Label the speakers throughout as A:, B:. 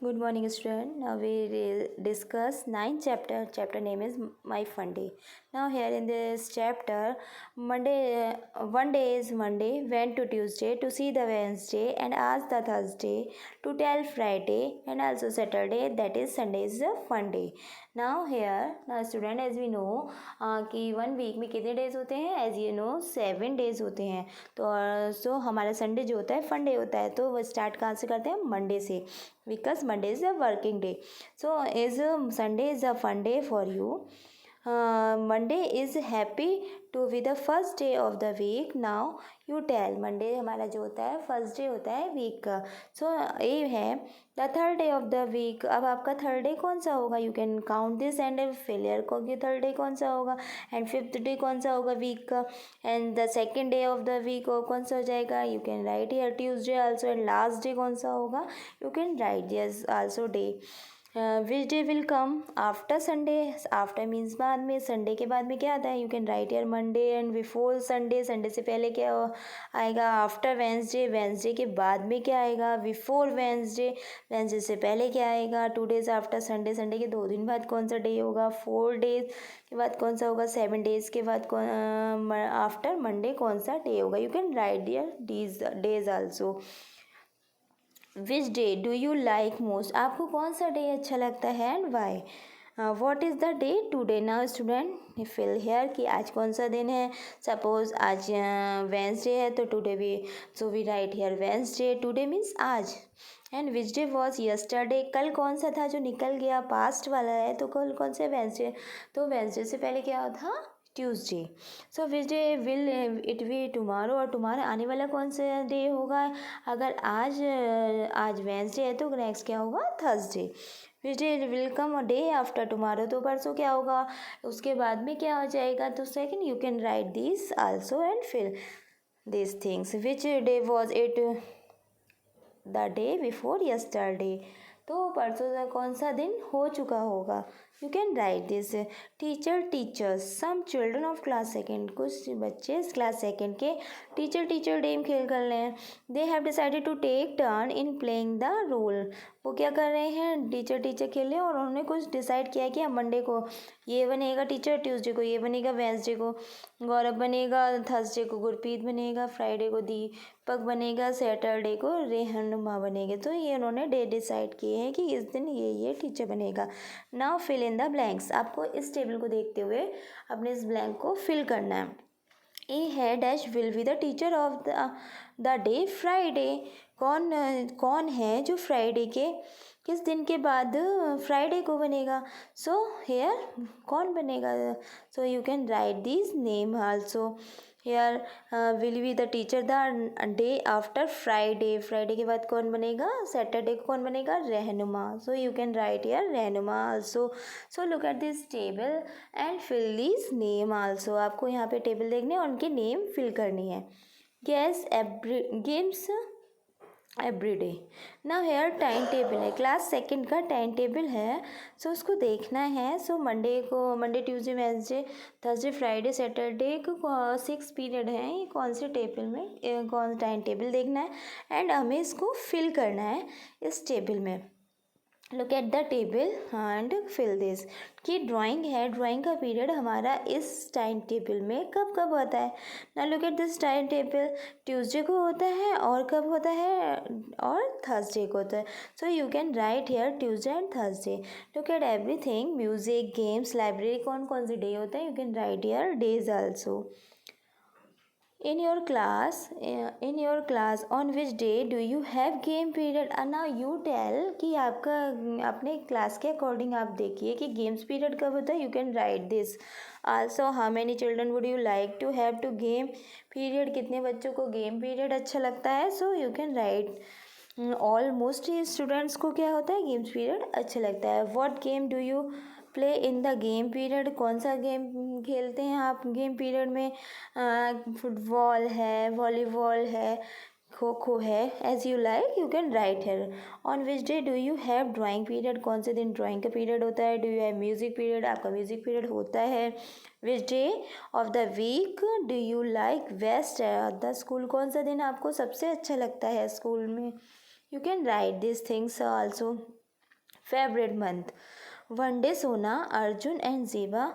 A: Good morning, student. Now we will discuss ninth chapter. Chapter name is My Fun Day. Now here in this chapter, one day is Monday, went to Tuesday to see the Wednesday and asked the Thursday to tell Friday and also Saturday, that is Sunday is a fun day. Now student, as we know कि 1 week में कितने days होते हैं, as you no 7 days होते हैं. तो सो हमारा Sunday जो होता है फन डे होता है, तो वो स्टार्ट कहाँ से करते हैं, मंडे से, because Monday is a working day. So is Sunday is a fun day for you. Monday is happy to be the first day of the week. Now you tell. Monday हमारा जो होता है first day होता है week का. So ये है the third day of the week. अब आपका थर्ड डे कौन सा होगा, you can count this and failure को कि थर्ड डे कौन सा होगा एंड फिफ्थ डे कौन सा होगा वीक का, and the second day of the week कौन सा हो जाएगा, you can write here Tuesday also, and last day कौन सा होगा, you can write yes also day. Which day will come after Sunday. After means बाद में, संडे के बाद में क्या आता है, you can write year Monday and before Sunday. Sunday से पहले क्या आएगा, आफ्टर वेंसडे. वेंसडे के बाद में क्या आएगा, बिफोर वेंसडे. वेंसडे से पहले क्या आएगा, 2 days आफ्टर संडे. संडे के 2 दिन बाद कौन सा डे होगा, 4 days के बाद कौन सा होगा, 7 days के बाद आफ्टर मंडे कौन सा डे होगा. You can write here these days also. Which day do you like most, आपको कौन सा डे अच्छा लगता है and why. What is the day today. Now student fill here कि आज कौन सा दिन है. सपोज आज वेंसडे है तो today we, so we write here Wednesday. Today means आज. And which day was yesterday, कल कौन सा था जो निकल गया, पास्ट वाला है, तो कल कौन सा वेंसडे. तो वेंसडे से पहले क्या था, Tuesday. So which day will it be tomorrow, और टुमारो आने वाला कौन सा डे होगा. अगर आज वेंसडे है तो नेक्स्ट क्या होगा, Thursday. Which day will come day after tomorrow, तो परसों क्या होगा, उसके बाद में क्या हो जाएगा. तो second you can write this also and fill this things. Which day was it, the day before yesterday, तो परसों का कौन सा दिन हो चुका होगा. You can write this. Teacher teachers, some children of class second, कुछ बच्चे क्लास सेकेंड के टीचर गेम खेल कर रहे हैं. They have decided to take turn in playing the role. वो क्या कर रहे हैं, टीचर खेल रहे हैं, और उन्होंने कुछ डिसाइड किया कि मंडे को ये बनेगा टीचर, ट्यूसडे को ये बनेगा, वेंसडे को गौरव बनेगा, थर्सडे को गुरप्रीत बनेगा, फ्राइडे को दीपक बनेगा, सैटरडे को रेहनुमा बनेगा. तो ये उन्होंने डे डिसाइड किए हैं कि इस दिन ये टीचर बनेगा. Now fill in the blanks. आपको इस टेबल को देखते हुए अपने इस ब्लैंक को फिल करना है. ए है dash will be the teacher of the day Friday. कौन है जो फ्राइडे के किस दिन के बाद फ्राइडे को बनेगा. सो हेयर कौन बनेगा. So you can write this name also. Here will be the teacher the day after Friday. Friday के बाद कौन बनेगा, सैटरडे को कौन बनेगा, Rahnuma. So you can write here Rahnuma also. So look at this table and fill this name also. आपको यहाँ पे टेबल देखने और उनके नेम फिल करनी है. Guess every games everyday. ना हेयर टाइम टेबल है, क्लास सेकंड का टाइम टेबल है. सो उसको देखना है. So Monday Tuesday Wednesday Thursday Friday Saturday को 6 पीरियड हैं. ये कौन से टेबल में कौन टाइम टेबल देखना है एंड हमें इसको फिल करना है इस टेबल में. Look at the table and fill this. कि ड्राइंग है, ड्राइंग का पीरियड हमारा इस टाइम टेबल में कब कब होता है. ना look at this time table. Tuesday को होता है और कब होता है, और थर्सडे को होता है. So you can write here Tuesday and Thursday. Look at everything, music games library, कौन कौन से डे होते हैं. You can write here days also. In your class on which day do you have game period. now you tell कि आपका अपने class के according आप देखिए कि गेम्स पीरियड कब होता है. You can write this also. How many children would you like to have to game period, कितने बच्चों को गेम पीरियड अच्छा लगता है. So you can write. Almost students को क्या होता है, गेम्स पीरियड अच्छा लगता है. What game do you play in the game period, कौन सा गेम खेलते हैं आप गेम पीरियड में. फुटबॉल है, वॉलीबॉल है, खो खो है, as you like. You can write here. On which day do you have drawing period, कौन से दिन ड्राइंग का पीरियड होता है. Do you have music period, आपका म्यूजिक पीरियड होता है. Which day of the week do you like best at the school, कौन सा दिन आपको सबसे अच्छा लगता है स्कूल में. You can write this things also. favorite month. One day Sona, Arjun and Zeba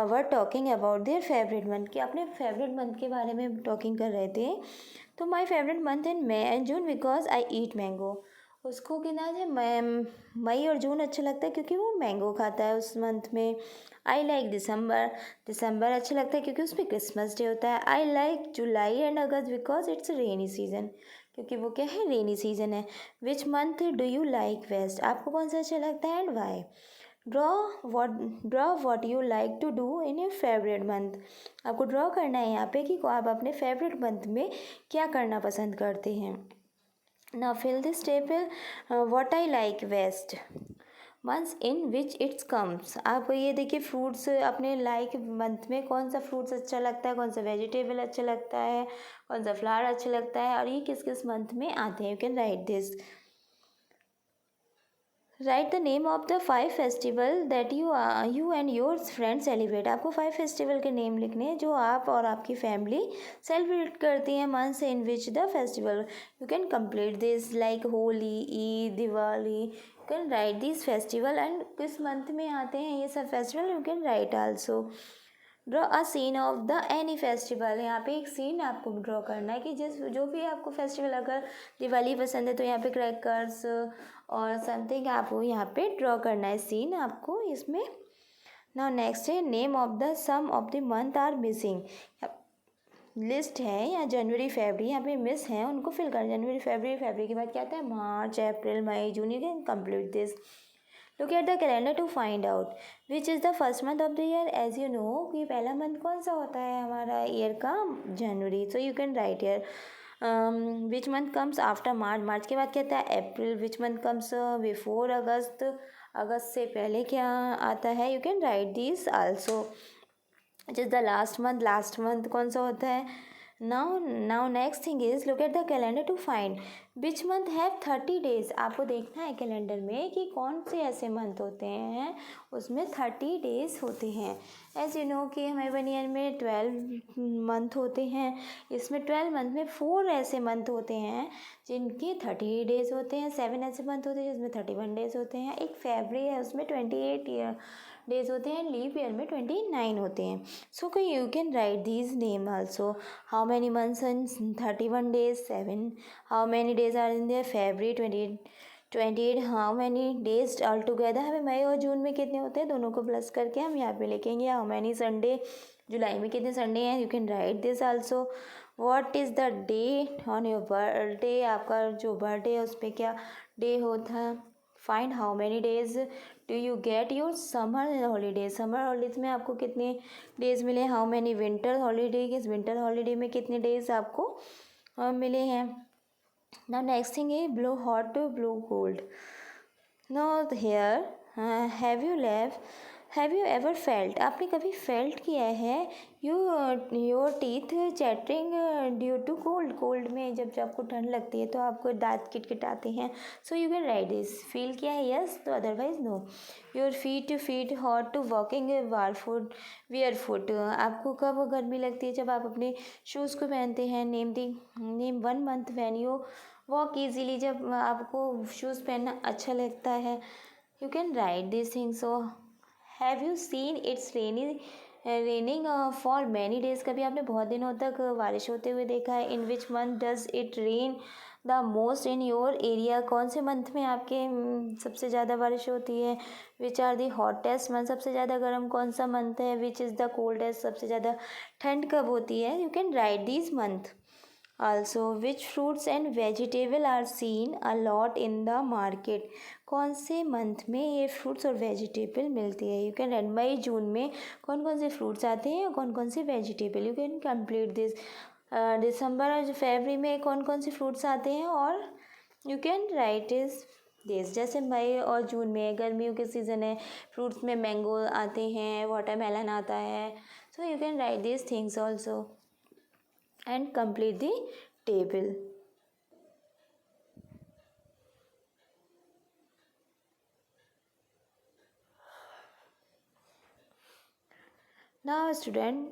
A: were talking about their favorite month, कि अपने favorite month के बारे में talking कर रहे थे. तो my favorite month in May and June because I eat mango. उसको कितना है, मई और जून अच्छा लगता है क्योंकि वो मैंगो खाता है उस मंथ में. आई लाइक दिसंबर अच्छा लगता है क्योंकि उसमें क्रिसमस डे होता है. I like July and August because it's rainy season, क्योंकि वो क्या है, रेनी सीजन है. Which month do you like best, आपको कौन सा अच्छा लगता है and why. Draw what you like to do in your favourite month. आपको ड्रॉ करना है यहाँ पे कि आप अपने फेवरेट मंथ में क्या करना पसंद करते हैं. Now fill this table. What I like best. Months in which it's comes. आप ये देखिए फ्रूट्स अपने लाइक मंथ में कौन सा फ्रूट्स अच्छा लगता है, कौन सा वेजिटेबल अच्छा लगता है, कौन सा फ्लावर अच्छा लगता है और ये किस किस मंथ में आते हैं. You can write this. Right the name of the 5 festival that you and your friend celebrate. आपको 5 फेस्टिवल के नेम लिखने हैं जो आप और आपकी फैमिली सेलिब्रेट करती हैं months in which the festival. You can complete this like Holi, Eid, Diwali. You can write this festival and किस मंथ में आते हैं ये सब festival. You can write also. Draw a scene of the any festival. यहाँ पे एक सीन आपको ड्रॉ करना है कि जो भी आपको फेस्टिवल, अगर दिवाली पसंद है तो यहाँ पे क्रैकर्स और समथिंग आपको यहाँ पे ड्रॉ करना है सीन आपको इसमें. नाउ नेक्स्ट है name of the some of the month are missing. List है या जनवरी फरवरी यहाँ पे मिस हैं उनको फिल कर. जनवरी फरवरी के बाद क्या आता है, मार्च, अप्रैल, मई, जून. You can complete this. Look at the calendar to find out which is the first month of the year. As you know कि पहला मंथ कौन सा होता है हमारा ईयर का, जनवरी. So you can write year. Which month comes after मार्च के बाद क्या आता है, अप्रैल. विच मंथ कम्स बिफोर अगस्त से पहले क्या आता है. You can write this also. Which is the last month कौन सा होता है. Now next thing is look at the calendar to find which month have 30 days. आपको देखना है कैलेंडर में कि कौन से ऐसे मंथ होते हैं उसमें 30 डेज होते हैं. एज यू नो कि हमारे 1 ईयर में 12 मंथ होते हैं. इसमें 12 मंथ में 4 ऐसे मंथ होते हैं जिनके 30 डेज होते हैं. 7 ऐसे मंथ होते हैं जिसमें 31 डेज होते हैं. एक फरवरी है उसमें 28 डेज होते हैं. लीप ईयर में 29 होते हैं. So you can write these name also. How many months in 31 days, 7. How many days are in there, फरवरी 28. How many days all together, हमें मई और जून में कितने होते हैं दोनों को प्लस करके हम यहाँ पे लिखेंगे. हाउ मैनी संडे, जुलाई में कितने संडे हैं. You can write this also. What is the day on your birthday, आपका जो बर्थडे है उस पर क्या डे होता है. Find how many days do you get your summer holidays. Summer holidays में आपको कितने डेज मिले. हाउ मैनी विंटर हॉलीडे, इस विंटर हॉलीडे में कितने डेज आपको मिले हैं. नाउ नेक्स्ट थिंग है blow hot, blow cold. No here have you ever felt. आपने कभी फेल्ट किया है your teeth chattering due to cold में जब आपको ठंड लगती है तो आपको दांत किटकिटाते हैं. So you can write this. Feel किया है यस, तो otherwise no. Your feet hot to walking barefoot. आपको कब गर्मी लगती है, जब आप अपने शूज़ को पहनते हैं. Name 1 month when you walk easily, जब आपको शूज़ पहनना अच्छा लगता है. You can write this thing. So have you seen it's raining for many days. कभी आपने बहुत दिनों तक बारिश होते हुए देखा है. In which month does it rain the most in your area. कौन से मंथ में आपके सबसे ज़्यादा बारिश होती है. Which are the hottest month, सबसे ज़्यादा गर्म कौन सा मंथ है. विच इज़ द कोल्डेस्ट, सबसे ज़्यादा ठंड कब होती है. You can write this month. Also, which fruits and vegetable are seen a lot in the market. कौन से मंथ में ये फ्रूट्स और वेजिटेबल मिलती है. You can write. मई जून में कौन कौन से फ्रूट्स आते हैं और कौन कौन से vegetable. You can complete this. दिसंबर और फरवरी में कौन कौन से फ्रूट्स आते हैं और you can right is this. जैसे मई और जून में गर्मियों के सीज़न है, फ्रूट्स में मैंगो आते हैं, वाटरमेलन आता है. So you can write this things also and complete the table. Now student,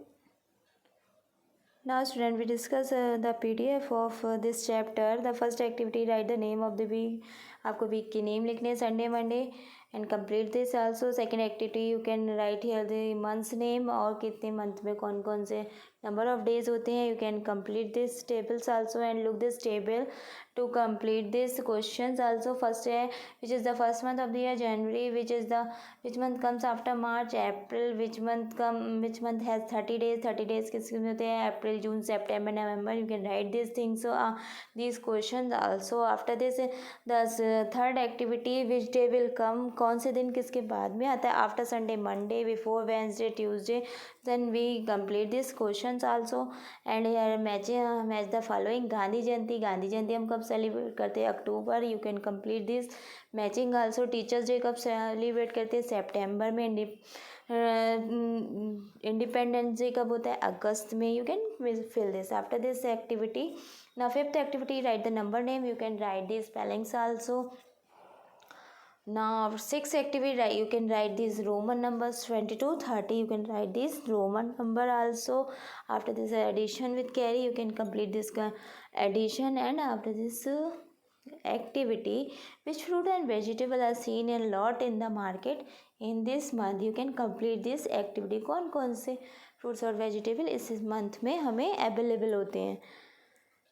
A: we discuss the PDF of this chapter. The first activity, write the name of the week आपको week की name लिखने Sunday Monday and complete this also. Second activity you can write here the months name और कितने month में कौन कौन से number of days होते हैं। You can complete this tables also and look this table to complete this questions also। first है which is the first month of the year January, which month comes after March April, which month has 30 days, 30 days किसके में होते हैं April June September November। you can write these things, so these questions also। after this the third activity which day will come, कौन से दिन किसके बाद में आता है after Sunday Monday, before Wednesday Tuesday, then we complete these questions also। and here match the following। Gandhi जयंती हम कब सेलिब्रेट करते हैं अक्टूबर। You can complete this matching also. Teachers day कब सेलिब्रेट करते हैं सितंबर में। इंडिपेंडेंस डे कब होता है अगस्त में। You can fill this after this activity. Now fifth activity write the number name. You can write the spellings also. Now sixth activity you can write these Roman numbers 22 30, you can write this Roman number also। after this addition with carry you can complete this addition। and after this activity which fruit and vegetable are seen a lot in the market in this month, you can complete this activity। कौन कौन से fruits और vegetable इस month में हमें available होते हैं।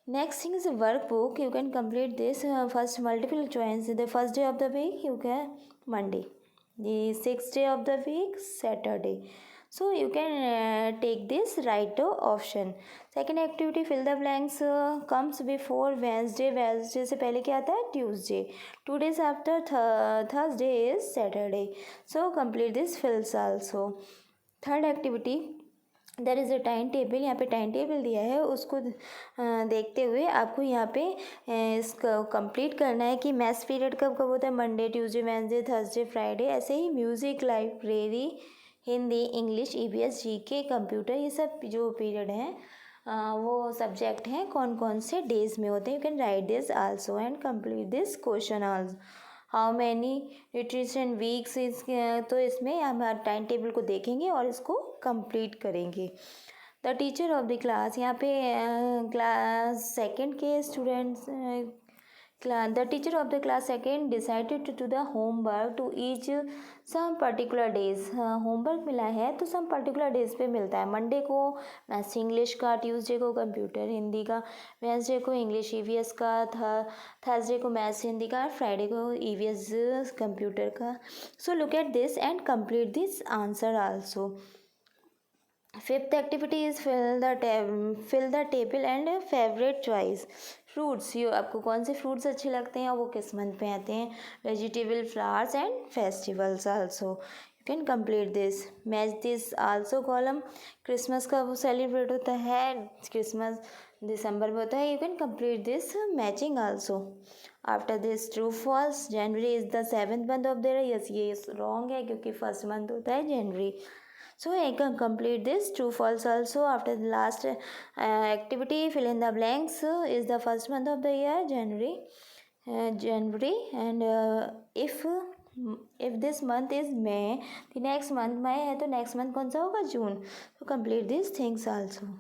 A: next thing is a workbook। you can complete this first multiple choice। the first day of the week you can Monday, the sixth day of the week Saturday, so you can take this right option। second activity fill the blanks comes before Wednesday, Wednesday से पहले क्या आता है Tuesday, 2 days after Thursday is Saturday, so complete this fills also। third activity there is a time table. यहाँ पे time table दिया है, उसको देखते हुए आपको यहाँ पे इसको कंप्लीट करना है कि मैथ्स पीरियड कब कब होता है Monday Tuesday Wednesday Thursday Friday. ऐसे ही music library Hindi English EVS GK computer ये सब जो पीरियड हैं वो सब्जेक्ट हैं कौन कौन से डेज में होते हैं। You can write this also and complete this question also. How many nutrition weeks इस, तो इसमें हम टाइम टेबल को देखेंगे और इसको कंप्लीट करेंगे। The teacher of the class, यहाँ पे क्लास सेकेंड के students the teacher of the class second decided to do the homework to each some particular days। Homework मिला है तो some particular days पे मिलता है। मंडे को मैथ्स इंग्लिश का, ट्यूसडे को कंप्यूटर हिंदी का, वेडनेसडे को इंग्लिश ईवीएस का, थर्सडे को मैथ्स हिंदी का, फ्राइडे को ईवीएस कंप्यूटर का। So look at this and complete this answer also. Fifth activity is fill the table and favourite choice. Fruits, ये आपको कौन से फ्रूट्स अच्छे लगते हैं और वो किस मंथ में आते हैं। Vegetable flowers and festivals also. You can complete this. Match this also column. Christmas कब सेलिब्रेट होता है, क्रिसमस दिसंबर में होता है। You can complete this matching also. After this true false. January is the 7th month of the year. Yes ये wrong है क्योंकि फर्स्ट मंथ होता है जनवरी। So I can complete this true false also। after the last activity fill in the blanks is the first month of the year January and if this month is May, the next month May है तो next month कौन सा होगा June। so complete these things also।